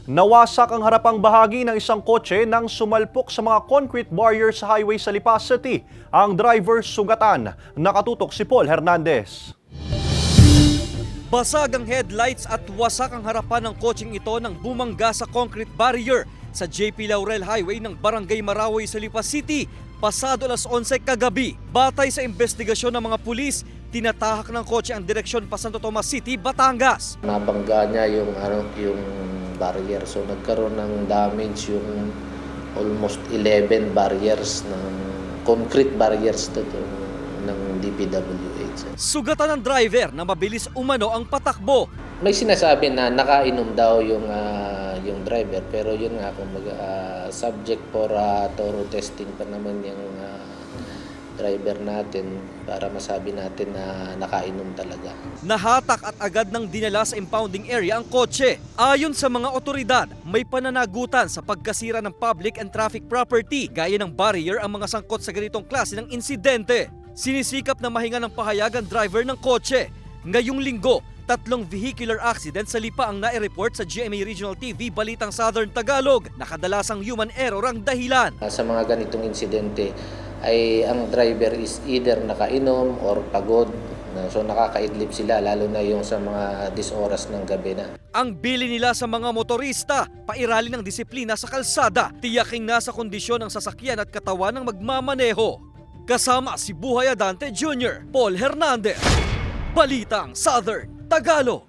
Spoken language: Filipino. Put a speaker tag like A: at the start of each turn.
A: Nawasak ang harapang bahagi ng isang kotse nang sumalpok sa mga concrete barrier sa highway sa Lipa City. Ang driver sugatan. Nakatutok si Paul Hernandez.
B: Basag ang headlights at wasak ang harapan ng kotseng ito nang bumangga sa concrete barrier sa JP Laurel Highway ng Barangay Marawi sa Lipa City pasado alas 11 kagabi. Batay sa investigasyon ng mga pulis, tinatahak ng kotse ang direksyon pa Santo Tomas City, Batangas.
C: Nabangga niya yung barrier. So nagkaroon ng damage yung almost 11 barriers ng concrete barriers ng DPWH.
B: Sugatan ng driver na mabilis umano ang patakbo.
C: May sinasabi na nakainom daw yung driver, pero yun nga kumbaga subject for thorough testing pa naman yung driver natin para masabi natin na nakainom talaga.
B: Nahatak at agad nang dinala sa impounding area ang kotse. Ayon sa mga otoridad, may pananagutan sa pagkasira ng public and traffic property gaya ng barrier ang mga sangkot sa ganitong klase ng insidente. Sinisikap na mahinga ng pahayag ang driver ng kotse. Ngayong linggo, 3 vehicular accident sa Lipa ang nai-report sa GMA Regional TV Balitang Southern Tagalog na kadalasang human error ang dahilan.
C: Sa mga ganitong insidente ay ang driver is either nakainom or pagod. So nakakaidlip sila lalo na yung sa mga oras ng gabi na.
B: Ang bili nila sa mga motorista, pairalin ng disiplina sa kalsada, tiyaking nasa kondisyon ang sasakyan at katawan ng magmamaneho. Kasama si Buhay Adante Jr., Paul Hernandez, Balitang Southern Tagalog.